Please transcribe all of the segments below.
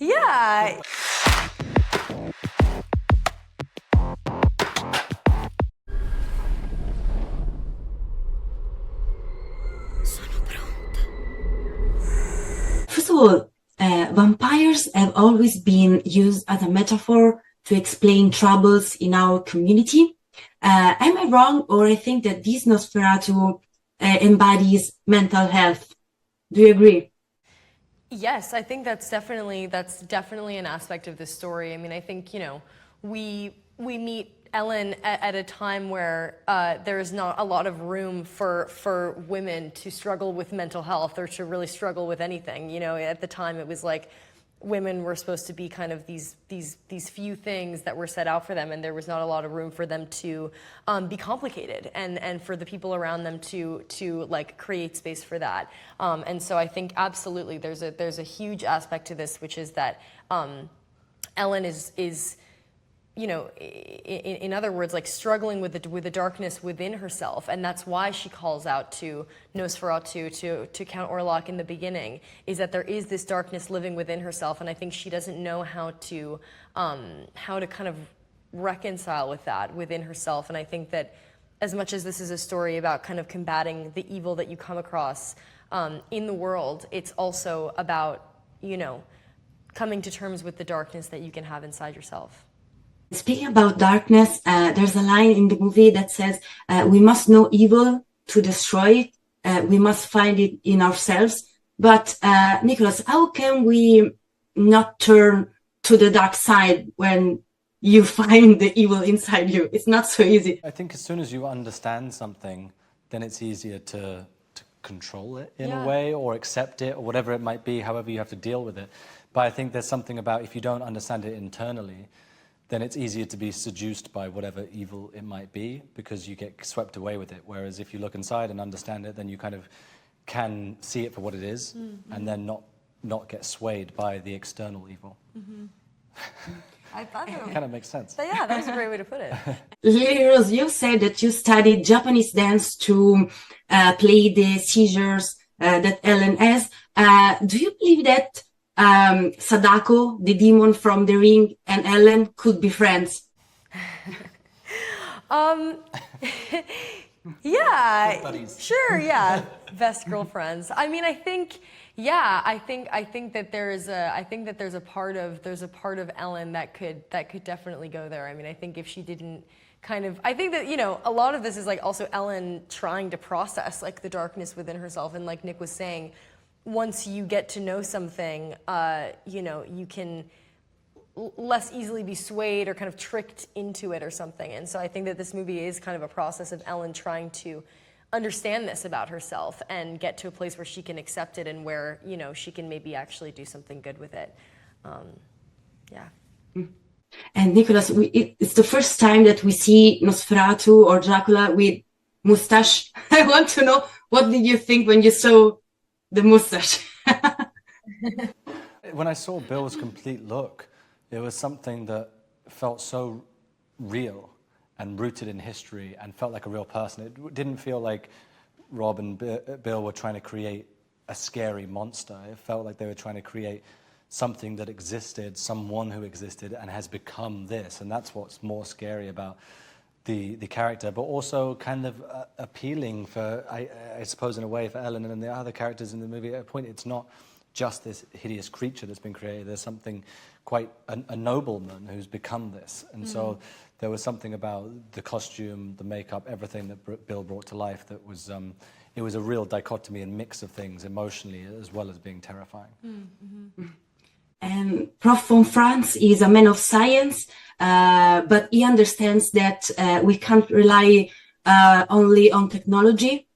Yeah. First of all, vampires have always been used as a metaphor to explain troubles in our community. Am I wrong, or I think that this Nosferatu embodies mental health? Do you agree? Yes, I think that's definitely an aspect of this story. I mean, I think, you know, we meet Ellen at a time where there is not a lot of room for women to struggle with mental health or to really struggle with anything. You know, at the time it was like women were supposed to be kind of these few things that were set out for them, and there was not a lot of room for them to be complicated, and for the people around them to like create space for that. And so I think absolutely there's a huge aspect to this, which is that Ellen is you know, in other words, like struggling with the darkness within herself, and that's why she calls out to Nosferatu, to Count Orlok in the beginning, is that there is this darkness living within herself, and I think she doesn't know how to kind of reconcile with that within herself. And I think that as much as this is a story about kind of combating the evil that you come across in the world, it's also about, you know, coming to terms with the darkness that you can have inside yourself. Speaking about darkness, there's a line in the movie that says, we must know evil to destroy it. We must find it in ourselves. But Nicholas, how can we not turn to the dark side when you find the evil inside you? It's not so easy. I think as soon as you understand something, then it's easier to control it in a way, or accept it, or whatever it might be, however you have to deal with it. But I think there's something about, if you don't understand it internally, then it's easier to be seduced by whatever evil it might be, because you get swept away with it. Whereas if you look inside and understand it, then you kind of can see it for what it is, and then not get swayed by the external evil. I thought it kind of makes sense. Yeah, that was a great way to put it. Lily-Rose, you said that you studied Japanese dance to play the seizures that Ellen has. Do you believe that Sadako, the demon from The Ring, and Ellen could be friends? Yeah, sure, yeah, best girlfriends. I mean, I think, yeah, I think that there's a part of Ellen that could definitely go there. I mean, I think if she didn't kind of, I think that, you know, a lot of this is like also Ellen trying to process like the darkness within herself, and like Nick was saying, once you get to know something, you know, you can less easily be swayed or kind of tricked into it or something. And so I think that this movie is kind of a process of Ellen trying to understand this about herself and get to a place where she can accept it, and where, you know, she can maybe actually do something good with it. Yeah. And Nicholas, it's the first time that we see Nosferatu or Dracula with mustache. I want to know, what did you think when you saw the mustache? When I saw Bill's complete look, it was something that felt so real and rooted in history and felt like a real person. It didn't feel like Rob and Bill were trying to create a scary monster. It felt like they were trying to create something that existed, someone who existed and has become this. And that's what's more scary about the character, but also kind of appealing for, I suppose in a way, for Ellen and the other characters in the movie. At a point, it's not just this hideous creature that's been created. There's something quite a nobleman who's become this. And so there was something about the costume, the makeup, everything that Bill brought to life that was, it was a real dichotomy and mix of things emotionally as well as being terrifying. And Prof von Franz is a man of science, but he understands that we can't rely only on technology.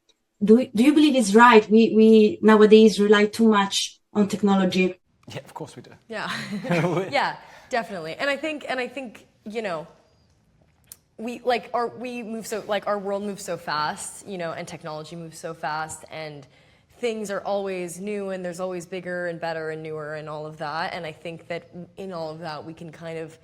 Do you believe it's right? We nowadays rely too much on technology. Yeah, of course we do. Yeah, yeah, definitely. And I think you know, our world moves so fast, you know, and technology moves so fast, and things are always new, and there's always bigger and better and newer and all of that. And I think that in all of that, we can kind of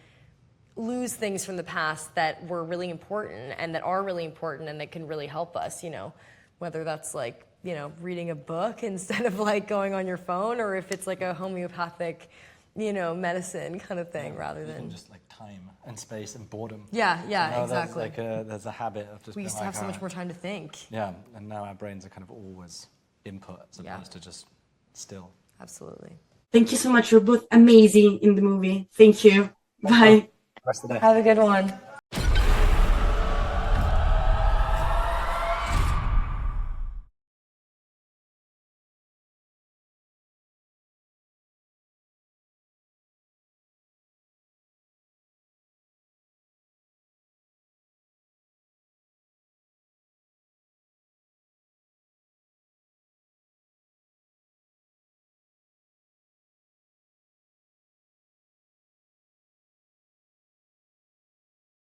lose things from the past that were really important and that are really important and that can really help us, you know, whether that's like you know, reading a book instead of like going on your phone, or if it's like a homeopathic, you know, medicine kind of thing, rather than just like time and space and boredom. Yeah, yeah, So now exactly. there's a habit of just We being used to have like, so much more time to think. Yeah, and now our brains are kind of always input as opposed to just still. Absolutely. Thank you so much. You're both amazing in the movie. Thank you. Bye. Rest of the day. Have a good one.